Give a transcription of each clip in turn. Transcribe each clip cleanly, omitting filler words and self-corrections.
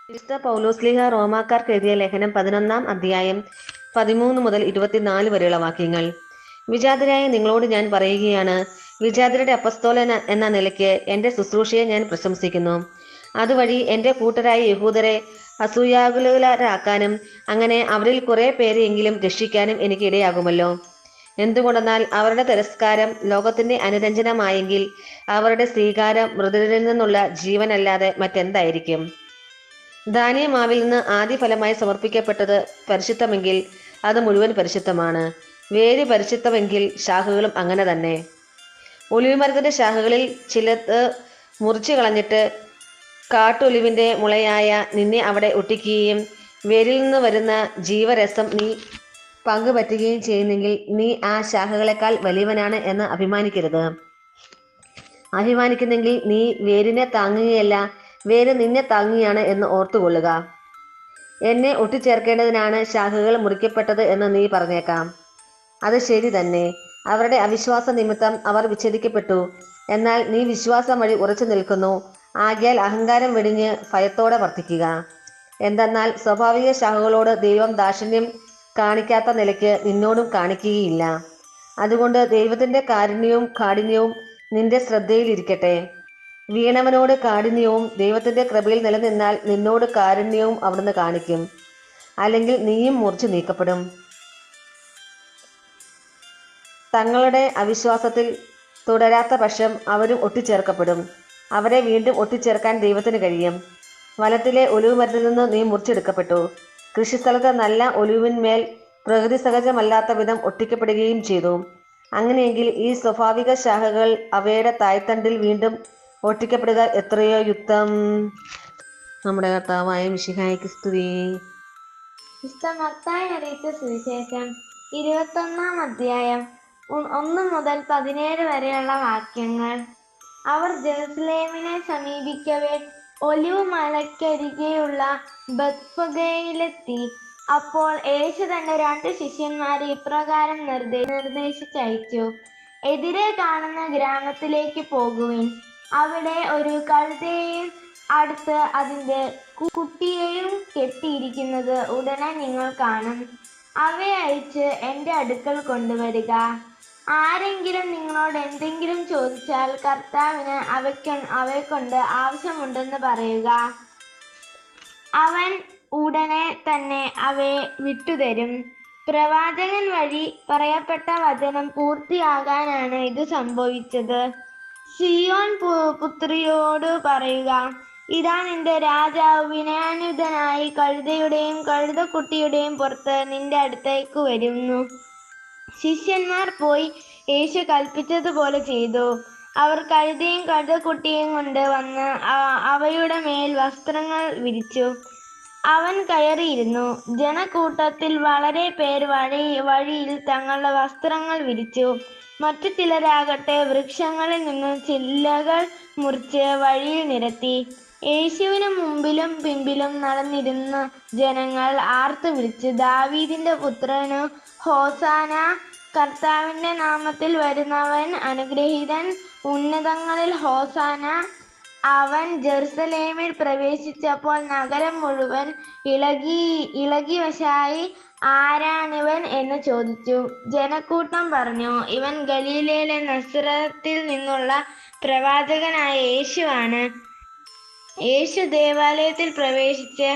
വിശുദ്ധ പൗലോസ്ലീഹ റോമാക്കാർക്ക് എഴുതിയ ലേഖനം 11-ാം അധ്യായം 13 മുതൽ 24 വരെയുള്ള വാക്യങ്ങൾ. വിജാതരായ നിങ്ങളോട് ഞാൻ പറയുകയാണ്, വിജാതരുടെ അപ്പസ്തോലൻ എന്ന നിലയ്ക്ക് എന്റെ ശുശ്രൂഷയെ ഞാൻ പ്രശംസിക്കുന്നു. അതുവഴി എന്റെ കൂട്ടരായ യഹൂദരെ അസൂയാകുലരാക്കാനും അങ്ങനെ അവരിൽ കുറെ പേരെ എങ്കിലും രക്ഷിക്കാനും എനിക്ക് ഇടയാകുമല്ലോ. എന്തുകൊണ്ടെന്നാൽ അവരുടെ തിരസ്കാരം ലോകത്തിന്റെ അനുരഞ്ജനമായെങ്കിൽ അവരുടെ സ്വീകാരം മൃതരിൽ നിന്നുള്ള ജീവനല്ലാതെ മറ്റെന്തായിരിക്കും? ധാന്യമാവിൽ നിന്ന് ആദ്യഫലമായി സമർപ്പിക്കപ്പെട്ടത് പരിശുദ്ധമെങ്കിൽ അത് മുഴുവൻ പരിശുദ്ധമാണ്. വേര് പരിശുദ്ധമെങ്കിൽ ശാഖകളും അങ്ങനെ തന്നെ. ഒലിവുമരത്തിന്റെ ശാഖകളിൽ ചിലത് മുറിച്ചു കളഞ്ഞിട്ട് കാട്ടൊലിവിന്റെ മുളയായ നിന്നെ അവിടെ ഒട്ടിക്കുകയും വേരിൽ നിന്ന് വരുന്ന ജീവരസം നീ പങ്കുപറ്റുകയും ചെയ്യുന്നെങ്കിൽ നീ ആ ശാഖകളെക്കാൾ വലിയവനാണ് എന്ന് അഭിമാനിക്കരുത്. അഭിമാനിക്കുന്നെങ്കിൽ നീ വേരിനെ താങ്ങുകയല്ല, വേര് നിന്നെ താങ്ങുകയാണ് എന്ന് ഓർത്തുകൊള്ളുക. എന്നെ ഒട്ടിച്ചേർക്കേണ്ടതിനാണ് ശാഖകൾ മുറിക്കപ്പെട്ടത് എന്ന് നീ പറഞ്ഞേക്കാം. അത് ശരി തന്നെ. അവരുടെ അവിശ്വാസ നിമിത്തം അവർ വിച്ഛേദിക്കപ്പെട്ടു. എന്നാൽ നീ വിശ്വാസം വഴി ഉറച്ചു നിൽക്കുന്നു. ആകയാൽ അഹങ്കാരം വെടിഞ്ഞ് ഭയത്തോടെ വർത്തിക്കുക. എന്തെന്നാൽ സ്വാഭാവിക ശാഖകളോട് ദൈവം ദാക്ഷിണ്യം കാണിക്കാത്ത നിലയ്ക്ക് നിന്നോടും കാണിക്കുകയില്ല. അതുകൊണ്ട് ദൈവത്തിന്റെ കാഠിന്യവും നിന്റെ ശ്രദ്ധയിലിരിക്കട്ടെ. വീണവനോട് കാഠിന്യവും ദൈവത്തിന്റെ കൃപയിൽ നിലനിന്നാൽ നിന്നോട് കാരുണ്യവും അവിടുന്ന് കാണിക്കും. അല്ലെങ്കിൽ നീയും മുറിച്ചു നീക്കപ്പെടും. തങ്ങളുടെ അവിശ്വാസത്തിൽ തുടരാത്ത പക്ഷം അവരും ഒട്ടിച്ചേർക്കപ്പെടും. അവരെ വീണ്ടും ഒട്ടിച്ചേർക്കാൻ ദൈവത്തിന് കഴിയും. വനത്തിലെ ഒലിവുമരത്തിൽ നിന്ന് നീ മുറിച്ചെടുക്കപ്പെട്ടു. കൃഷിസ്ഥലത്ത് നല്ല ഒലിവിന്മേൽ പ്രകൃതി സഹജമല്ലാത്ത വിധം ഒട്ടിക്കപ്പെടുകയും ചെയ്തു. അങ്ങനെയെങ്കിൽ ഈ സ്വാഭാവിക ശാഖകൾ അവയുടെ തായ്തണ്ടിൽ വീണ്ടും ഒട്ടിക്കപ്പെടുക എത്രയോ യുക്തം. നമ്മുടെ കർത്താവായ മിശിഹായ്ക്ക് സ്തുതി. വിശുദ്ധ മത്തായി അറിയിച്ച സുവിശേഷം 21-ാം അധ്യായം 1 മുതൽ 17 വരെയുള്ള വാക്യങ്ങൾ. അവർ ജെറുസലേമിനെ സമീപിക്കവേ ഒലിവ് മലയ്ക്കരികെയുള്ള ബത്ഫഗയിലെത്തി. അപ്പോൾ യേശു തന്റെ 2 ശിഷ്യന്മാരെ ഇപ്രകാരം നിർദ്ദേശിച്ചയച്ചു: എതിരെ കാണുന്ന ഗ്രാമത്തിലേക്ക് പോകുവിൻ. അവിടെ ഒരു കഴുതയെയും അടുത്ത് അതിന്റെ കുട്ടിയെയും കെട്ടിയിരിക്കുന്നത് ഉടനെ നിങ്ങൾ കാണും. അവയെ അഴിച്ച് എന്റെ അടുക്കൽ കൊണ്ടുവരിക. ആരെങ്കിലും നിങ്ങളോട് എന്തെങ്കിലും ചോദിച്ചാൽ കർത്താവിന് അവയെക്കൊണ്ട് ആവശ്യമുണ്ടെന്ന് പറയുക. അവൻ ഉടനെ തന്നെ അവയെ വിട്ടുതരും. പ്രവാചകൻ വഴി പറയപ്പെട്ട വചനം പൂർത്തിയാകാനാണ് ഇത് സംഭവിച്ചത്. സിയോൻ പുത്രിയോട് പറയുക, ഇതാ നിന്റെ രാജാവ് വിനയാന്വിതനായി കഴുതയുടെയും കഴുതക്കുട്ടിയുടെയും പുറത്ത് നിന്റെ അടുത്തേക്ക് വരുന്നു. ശിഷ്യന്മാർ പോയി യേശു കൽപ്പിച്ചതുപോലെ ചെയ്തു. അവർ കഴുതയും കഴുതക്കുട്ടിയും കൊണ്ട് വന്ന് അവയുടെ മേൽ വസ്ത്രങ്ങൾ വിരിച്ചു. അവൻ കയറിയിരുന്നു. ജനക്കൂട്ടത്തിൽ വളരെ പേർ വഴിയിൽ തങ്ങളുടെ വസ്ത്രങ്ങൾ വിരിച്ചു. മറ്റു ചിലരാകട്ടെ വൃക്ഷങ്ങളിൽ നിന്ന് ചില്ലകൾ മുറിച്ച് വഴിയിൽ നിരത്തി. യേശുവിന് മുമ്പിലും പിമ്പിലും നടന്നിരുന്ന ജനങ്ങൾ ആർത്തു വിളിച്ചു, ദാവീദിന്റെ പുത്രനു ഹോസാന! കർത്താവിന്റെ നാമത്തിൽ വരുന്നവൻ അനുഗ്രഹീതൻ! ഉന്നതങ്ങളിൽ ഹോസാന! അവൻ ജെറുസലേമിൽ പ്രവേശിച്ചപ്പോൾ നഗരം മുഴുവൻ ഇളകിവശായി, ആരാണിവൻ എന്ന് ചോദിച്ചു. ജനക്കൂട്ടം പറഞ്ഞു, ഇവൻ ഗലീലയിലെ നസറത്തിൽ നിന്നുള്ള പ്രവാചകനായ യേശുവാണ്. യേശു ദേവാലയത്തിൽ പ്രവേശിച്ച്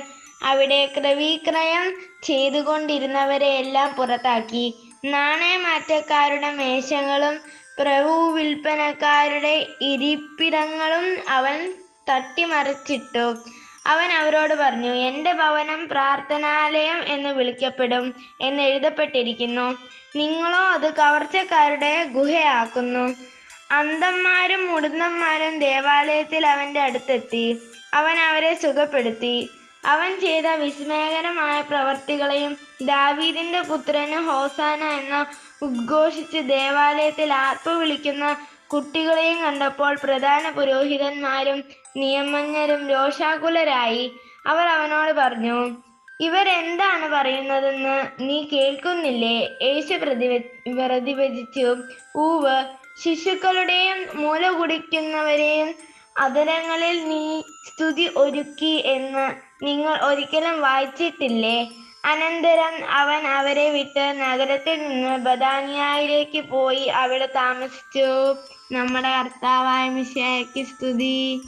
അവിടെ ക്രയവിക്രയം ചെയ്തുകൊണ്ടിരുന്നവരെ എല്ലാം പുറത്താക്കി. നാണയമാറ്റക്കാരുടെ മേശകളും പ്രഭുവിൽപ്പനക്കാരുടെ ഇരിപ്പിടങ്ങളും അവൻ തട്ടിമറിച്ചിട്ടു. അവൻ അവരോട് പറഞ്ഞു, എന്റെ ഭവനം പ്രാർത്ഥനാലയം എന്ന് വിളിക്കപ്പെടും എന്ന് എഴുതപ്പെട്ടിരിക്കുന്നു. നിങ്ങളോ അത് കവർച്ചക്കാരുടെ ഗുഹയാക്കുന്നു. അന്ധന്മാരും മുടന്തന്മാരും ദേവാലയത്തിൽ അവന്റെ അടുത്തെത്തി. അവൻ അവരെ സുഖപ്പെടുത്തി. അവൻ ചെയ്ത വിസ്മയകരമായ പ്രവൃത്തികളെയും ദാവീദിന്റെ പുത്രന് ഹോസാന എന്ന് ഉദ്ഘോഷിച്ച് ദേവാലയത്തിൽ ആർപ്പ് വിളിക്കുന്ന കുട്ടികളെയും കണ്ടപ്പോൾ പ്രധാന പുരോഹിതന്മാരും നിയമജ്ഞരും രോഷാകുലരായി. അവർ അവനോട് പറഞ്ഞു, ഇവരെന്താണ് പറയുന്നതെന്ന് നീ കേൾക്കുന്നില്ലേ? യേശു പ്രതിവചിച്ചു, ഊവ്, ശിശുക്കളുടെയും മുല കുടിക്കുന്നവരെയും അധരങ്ങളിൽ നീ സ്തുതി ഒരുക്കി എന്ന് നിങ്ങൾ ഒരിക്കലും വായിച്ചിട്ടില്ലേ? അനന്തരം അവൻ അവരെ വിട്ട് നഗരത്തിൽ നിന്ന് ബഥാനിയയിലേക്ക് പോയി അവിടെ താമസിച്ചു. നമ്മുടെ കർത്താവായ മിശിഹായ്ക്ക് സ്തുതി.